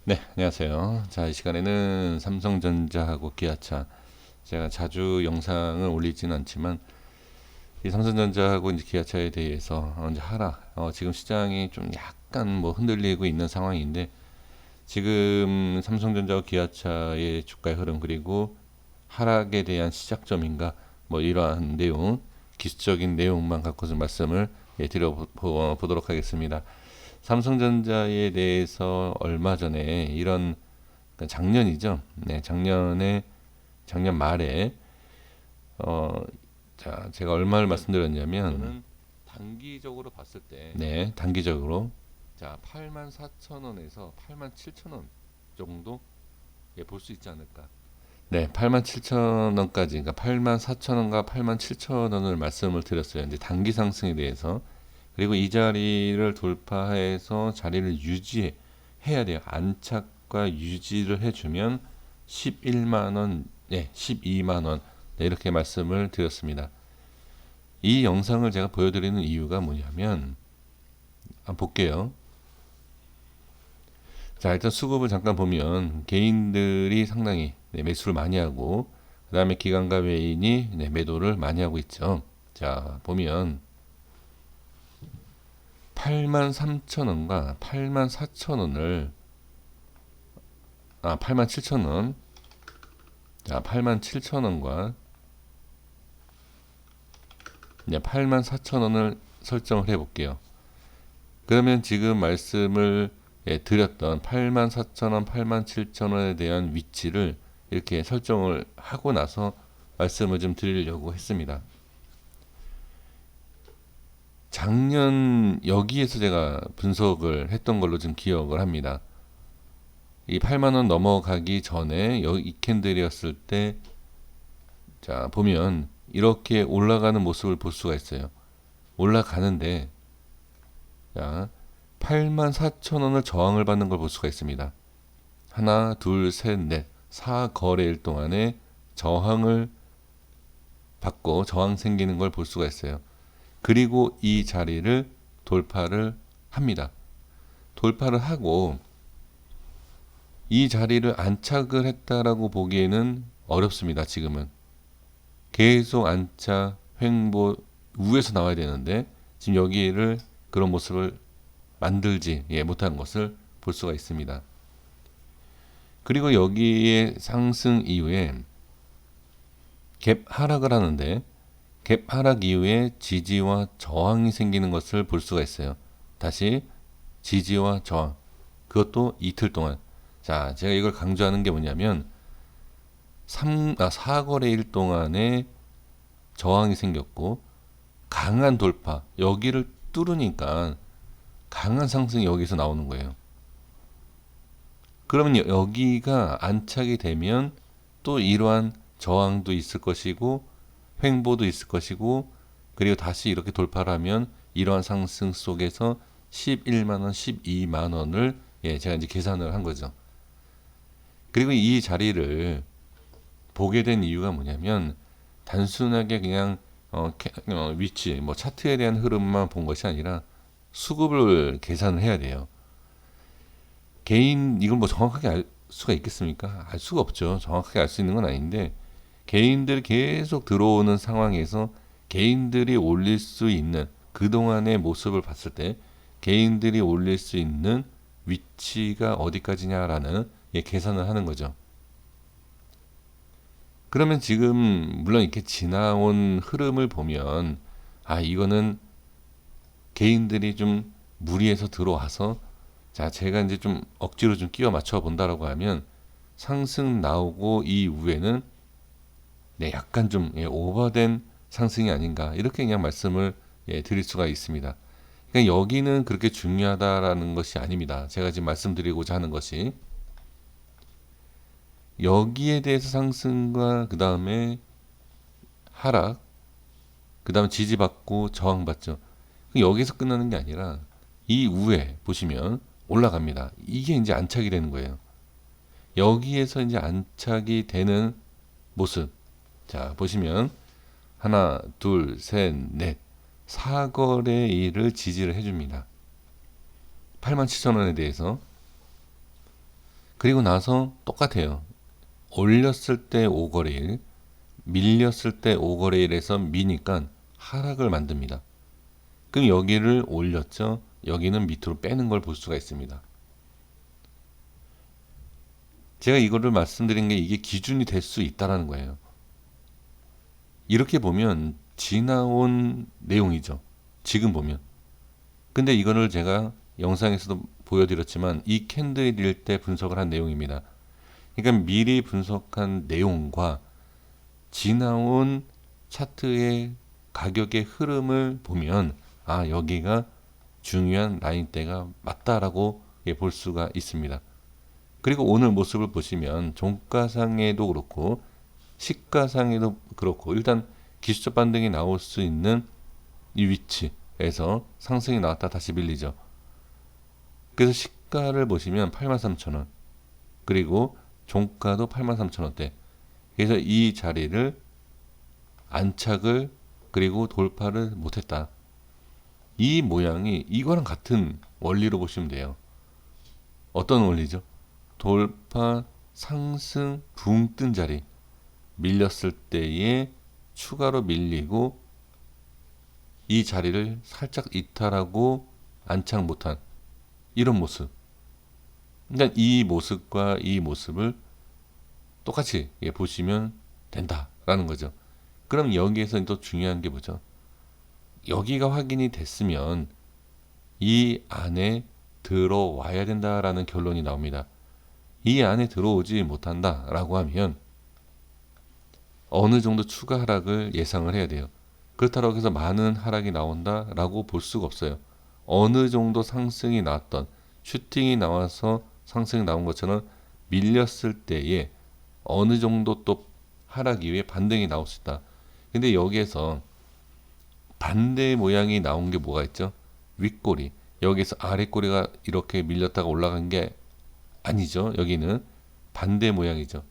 네, 안녕하세요. 자, 이 시간에는 삼성전자하고 기아차, 제가 자주 영상을 올리지는 않지만 이 삼성전자하고 이제 기아차에 대해서 이제 지금 시장이 좀 약간 뭐 흔들리고 있는 상황인데, 지금 삼성전자와 기아차의 주가의 흐름, 그리고 하락에 대한 시작점인가, 뭐 이러한 내용, 기술적인 내용만 갖고 좀 말씀을 드려보도록 하겠습니다. 삼성전자에 대해서 얼마 전에 이런, 그러니까 작년이죠. 네, 작년 말에 어, 제가 얼마를 말씀드렸냐면, 이거는 단기적으로 봤을 때, 네, 단기적으로, 자, 84,000원에서 87,000원 정도 볼 수 있지 않을까. 네, 87,000원까지, 그러니까 84,000원과 87,000원을 말씀을 드렸어요. 이제 단기 상승에 대해서. 그리고 이 자리를 돌파해서 자리를 유지해야 돼요. 안착과 유지를 해주면 11만 원, 네, 12만 원, 네, 이렇게 말씀을 드렸습니다. 이 영상을 제가 보여드리는 이유가 뭐냐면, 한번 볼게요. 자, 일단 수급을 잠깐 보면 개인들이 상당히, 네, 매수를 많이 하고, 그 다음에 기관과 외인이, 네, 매도를 많이 하고 있죠. 자, 보면 83,000원과 84,000원을, 87,000원, 자, 87,000원과, 네, 84,000원을 설정을 해 볼게요. 그러면 지금 말씀을, 드렸던 84,000원, 87,000원에 대한 위치를 이렇게 설정을 하고 나서 말씀을 좀 드리려고 했습니다. 작년 여기에서 제가 분석을 했던 걸로 좀 기억을 합니다. 이 8만 원 넘어가기 전에 이 캔들이었을 때, 자, 보면 이렇게 올라가는 모습을 볼 수가 있어요. 올라가는데, 자, 84,000원을 저항을 받는 걸 볼 수가 있습니다. 하나, 둘, 셋, 넷, 4거래일 동안에 저항을 받고 저항 생기는 걸 볼 수가 있어요. 그리고 이 자리를 돌파를 합니다. 돌파를 하고 이 자리를 안착을 했다라고 보기에는 어렵습니다. 지금은 계속 안착, 횡보, 위에서 나와야 되는데 지금 여기를 그런 모습을 만들지 못한 것을 볼 수가 있습니다. 그리고 여기에 상승 이후에 갭 하락을 하는데, 갭 하락 이후에 지지와 저항이 생기는 것을 볼 수가 있어요. 다시 지지와 저항, 그것도 이틀 동안. 자, 제가 이걸 강조하는 게 뭐냐면 4거래일 동안에 저항이 생겼고 강한 돌파, 여기를 뚫으니까 강한 상승이 여기서 나오는 거예요. 그러면 여기가 안착이 되면 또 이러한 저항도 있을 것이고 횡보도 있을 것이고, 그리고 다시 이렇게 돌파를 하면 이러한 상승 속에서 11만 원, 12만 원을, 제가 이제 계산을 한 거죠. 그리고 이 자리를 보게 된 이유가 뭐냐면 단순하게 그냥 위치, 뭐 차트에 대한 흐름만 본 것이 아니라 수급을 계산을 해야 돼요. 개인 이걸 뭐 정확하게 알 수가 있겠습니까? 알 수가 없죠. 정확하게 알 수 있는 건 아닌데, 개인들 계속 들어오는 상황에서 개인들이 올릴 수 있는 그동안의 모습을 봤을 때 개인들이 올릴 수 있는 위치가 어디까지냐라는 계산을 하는 거죠. 그러면 지금 물론 이렇게 지나온 흐름을 보면, 이거는 개인들이 좀 무리해서 들어와서, 자, 제가 이제 좀 억지로 좀 끼워 맞춰 본다라고 하면 상승 나오고 이후에는, 네, 약간 좀 오버된 상승이 아닌가, 이렇게 그냥 말씀을 드릴 수가 있습니다. 그러니까 여기는 그렇게 중요하다라는 것이 아닙니다. 제가 지금 말씀드리고자 하는 것이 여기에 대해서 상승과 그 다음에 하락, 그 다음에 지지받고 저항받죠. 여기서 끝나는 게 아니라 이후에 보시면 올라갑니다. 이게 이제 안착이 되는 거예요. 여기에서 이제 안착이 되는 모습. 자, 보시면 하나, 둘, 셋, 넷, 4거래일을 지지를 해줍니다. 87,000원에 대해서. 그리고 나서 똑같아요. 올렸을 때 5거래일, 밀렸을 때 5거래일에서 미니까 하락을 만듭니다. 그럼 여기를 올렸죠. 여기는 밑으로 빼는 걸 볼 수가 있습니다. 제가 이거를 말씀드린 게 이게 기준이 될 수 있다라는 거예요. 이렇게 보면 지나온 내용이죠. 지금 보면. 근데 이거를 제가 영상에서도 보여드렸지만 이 캔들일 때 분석을 한 내용입니다. 그러니까 미리 분석한 내용과 지나온 차트의 가격의 흐름을 보면 여기가 중요한 라인대가 맞다라고 볼 수가 있습니다. 그리고 오늘 모습을 보시면 종가상에도 그렇고 시가상에도 그렇고 일단 기술적 반등이 나올 수 있는 이 위치에서 상승이 나왔다 다시 밀리죠. 그래서 시가를 보시면 83,000원 그리고 종가도 83,000원대. 그래서 이 자리를 안착을 그리고 돌파를 못했다. 이 모양이 이거랑 같은 원리로 보시면 돼요. 어떤 원리죠? 돌파, 상승, 붕 뜬 자리 밀렸을 때에 추가로 밀리고 이 자리를 살짝 이탈하고 안착 못한 이런 모습. 그러니까 이 모습과 이 모습을 똑같이 보시면 된다라는 거죠. 그럼 여기에서 또 중요한 게 뭐죠? 여기가 확인이 됐으면 이 안에 들어와야 된다라는 결론이 나옵니다. 이 안에 들어오지 못한다라고 하면 어느 정도 추가 하락을 예상을 해야 돼요. 그렇다고 해서 많은 하락이 나온다라고 볼 수가 없어요. 어느 정도 상승이 나왔던 슈팅이 나와서 상승이 나온 것처럼 밀렸을 때에 어느 정도 또 하락 이후에 반등이 나올 수 있다. 근데 여기에서 반대 모양이 나온 게 뭐가 있죠? 윗꼬리. 여기서 아랫꼬리가 이렇게 밀렸다가 올라간 게 아니죠. 여기는 반대 모양이죠.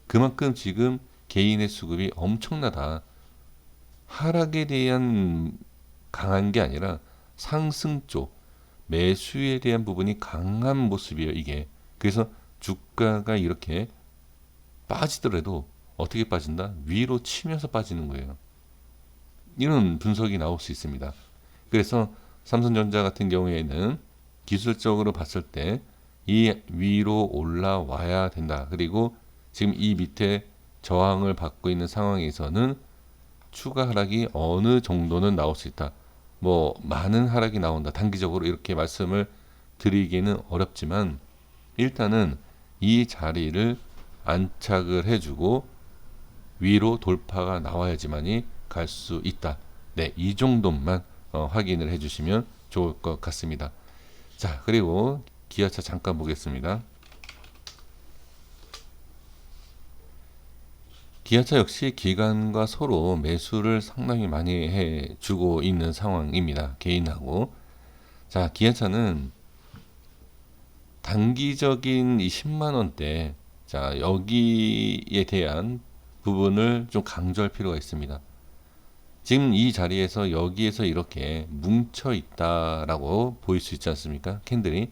그만큼 지금 개인의 수급이 엄청나다. 하락에 대한 강한 게 아니라 상승 쪽 매수에 대한 부분이 강한 모습이에요. 이게. 그래서 주가가 이렇게 빠지더라도 어떻게 빠진다? 위로 치면서 빠지는 거예요. 이런 분석이 나올 수 있습니다. 그래서 삼성전자 같은 경우에는 기술적으로 봤을 때 이 위로 올라와야 된다. 그리고 지금 이 밑에 저항을 받고 있는 상황에서는 추가 하락이 어느 정도는 나올 수 있다. 뭐 많은 하락이 나온다. 단기적으로 이렇게 말씀을 드리기는 어렵지만 일단은 이 자리를 안착을 해주고 위로 돌파가 나와야지만이 갈 수 있다. 네, 이 정도만 확인을 해주시면 좋을 것 같습니다. 자, 그리고 기아차 잠깐 보겠습니다. 기아차 역시 기관과 서로 매수를 상당히 많이 해주고 있는 상황입니다. 개인하고. 자, 기아차는 단기적인 이 10만원대, 자, 여기에 대한 부분을 좀 강조할 필요가 있습니다. 지금 이 자리에서 여기에서 이렇게 뭉쳐 있다라고 보일 수 있지 않습니까? 캔들이.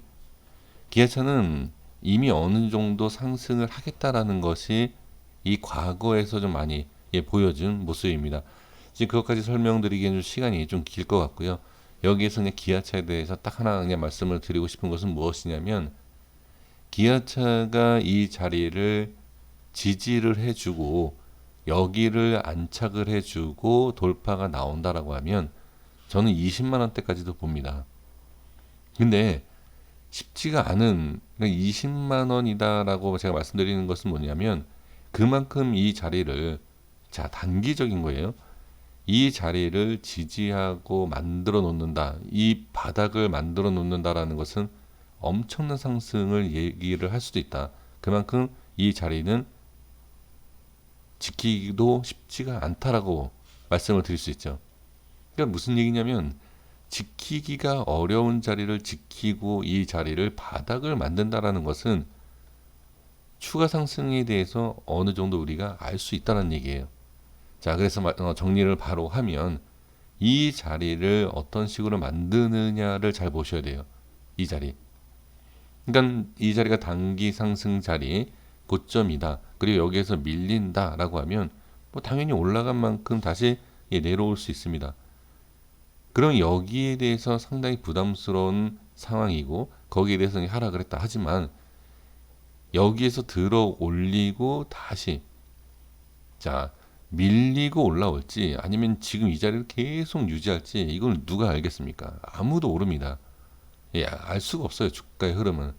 기아차는 이미 어느 정도 상승을 하겠다라는 것이 이 과거에서 좀 많이 보여준 모습입니다. 지금 그것까지 설명드리기에는 좀 시간이 좀 길 것 같고요. 여기에서 그냥 기아차에 대해서 딱 하나 그냥 말씀을 드리고 싶은 것은 무엇이냐면 기아차가 이 자리를 지지를 해주고 여기를 안착을 해주고 돌파가 나온다라고 하면 저는 20만 원대까지도 봅니다. 근데 쉽지가 않은 20만 원이다라고 제가 말씀드리는 것은 뭐냐면 그만큼 이 자리를 자 단기적인 거예요. 이 자리를 지지하고 만들어 놓는다. 이 바닥을 만들어 놓는다라는 것은 엄청난 상승을 얘기를 할 수도 있다. 그만큼 이 자리는 지키기도 쉽지가 않다라고 말씀을 드릴 수 있죠. 그러니까 무슨 얘기냐면 지키기가 어려운 자리를 지키고 이 자리를 바닥을 만든다라는 것은 추가 상승에 대해서 어느 정도 우리가 알 수 있다는 얘기예요. 자, 그래서 정리를 바로 하면 이 자리를 어떤 식으로 만드느냐를 잘 보셔야 돼요. 이 자리. 그러니까 이 자리가 단기 상승 자리 고점이다. 그리고 여기에서 밀린다라고 하면 뭐 당연히 올라간 만큼 다시 내려올 수 있습니다. 그럼 여기에 대해서 상당히 부담스러운 상황이고 거기에 대해서 하락을 했다. 하지만 여기에서 들어 올리고 다시 자 밀리고 올라올지 아니면 지금 이 자리를 계속 유지할지 이걸 누가 알겠습니까? 아무도 모릅니다. 알 수가 없어요. 주가의 흐름은.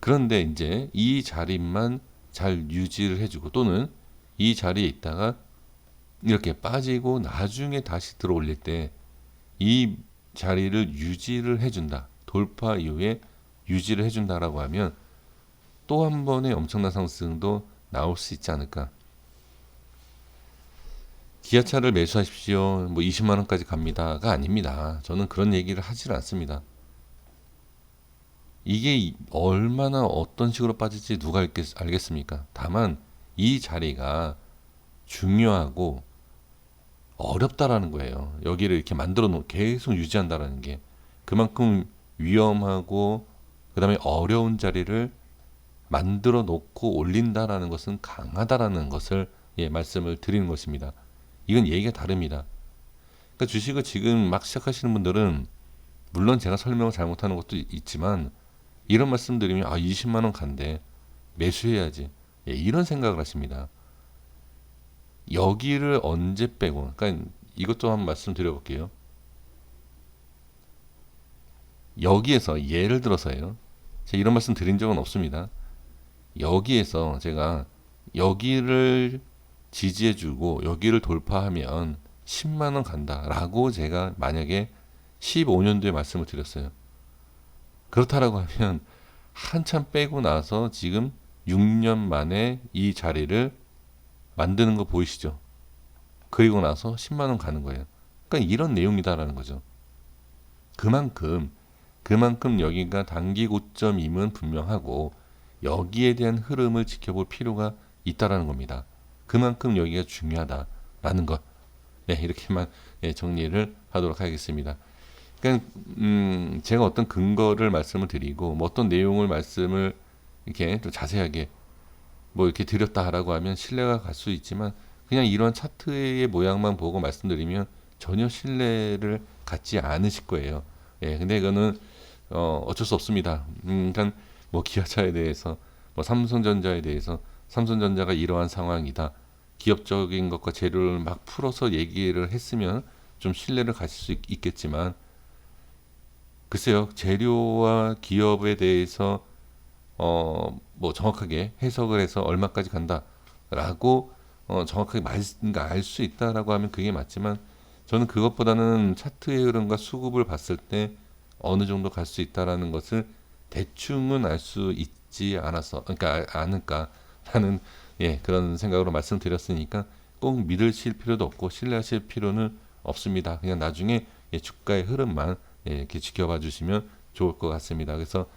그런데 이제 이 자리만 잘 유지를 해주고 또는 이 자리에 있다가 이렇게 빠지고 나중에 다시 들어 올릴 때 이 자리를 유지를 해준다. 돌파 이후에 유지를 해준다라고 하면 또 한 번의 엄청난 상승도 나올 수 있지 않을까. 기아차를 매수하십시오. 뭐 20만 원까지 갑니다가 아닙니다. 저는 그런 얘기를 하질 않습니다. 이게 얼마나 어떤 식으로 빠질지 누가 알겠습니까? 다만 이 자리가 중요하고 어렵다라는 거예요. 여기를 이렇게 만들어 놓 계속 유지한다라는 게 그만큼 위험하고 그다음에 어려운 자리를 만들어 놓고 올린다라는 것은 강하다라는 것을 말씀을 드리는 것입니다. 이건 얘기가 다릅니다. 그러니까 주식을 지금 막 시작하시는 분들은 물론 제가 설명을 잘못하는 것도 있지만 이런 말씀 드리면 20만 원 간대 매수해야지 이런 생각을 하십니다. 여기를 언제 빼고 그러니까 이것도 한번 말씀드려볼게요. 여기에서 예를 들어서요. 제가 이런 말씀 드린 적은 없습니다. 여기에서 제가 여기를 지지해주고 여기를 돌파하면 10만 원 간다라고 제가 만약에 15년도에 말씀을 드렸어요. 그렇다라고 하면 한참 빼고 나서 지금 6년 만에 이 자리를 만드는 거 보이시죠? 그리고 나서 10만 원 가는 거예요. 그러니까 이런 내용이다라는 거죠. 그만큼 여기가 단기 고점임은 분명하고 여기에 대한 흐름을 지켜볼 필요가 있다라는 겁니다. 그만큼 여기가 중요하다라는 것. 이렇게만 정리를 하도록 하겠습니다. 그러니까 제가 어떤 근거를 말씀을 드리고 뭐 어떤 내용을 말씀을 이렇게 좀 자세하게 뭐 이렇게 드렸다라고 하면 신뢰가 갈 수 있지만 그냥 이런 차트의 모양만 보고 말씀드리면 전혀 신뢰를 갖지 않으실 거예요. 근데 이거는 어쩔 수 없습니다. 그러니까 뭐 기아차에 대해서 뭐 삼성전자에 대해서 삼성전자가 이러한 상황이다. 기업적인 것과 재료를 막 풀어서 얘기를 했으면 좀 신뢰를 가질 수 있겠지만 글쎄요. 재료와 기업에 대해서 뭐 정확하게 해석을 해서 얼마까지 간다라고 정확하게 알 수 있다라고 하면 그게 맞지만 저는 그것보다는 차트의 흐름과 수급을 봤을 때 어느 정도 갈 수 있다라는 것을 대충은 알 수 있지 그러니까 않을까라는 그런 생각으로 말씀드렸으니까 꼭 믿으실 필요도 없고 신뢰하실 필요는 없습니다. 그냥 나중에 주가의 흐름만 이렇게 지켜봐 주시면 좋을 것 같습니다. 그래서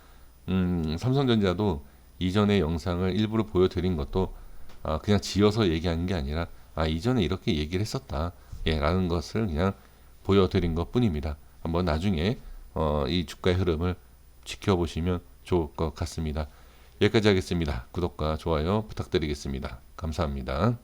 삼성전자도 이전의 영상을 일부러 보여드린 것도 그냥 지어서 얘기하는 게 아니라 이전에 이렇게 얘기를 했었다 라는 것을 그냥 보여드린 것 뿐입니다. 한번 나중에 이 주가의 흐름을 지켜보시면 좋을 것 같습니다. 여기까지 하겠습니다. 구독과 좋아요 부탁드리겠습니다. 감사합니다.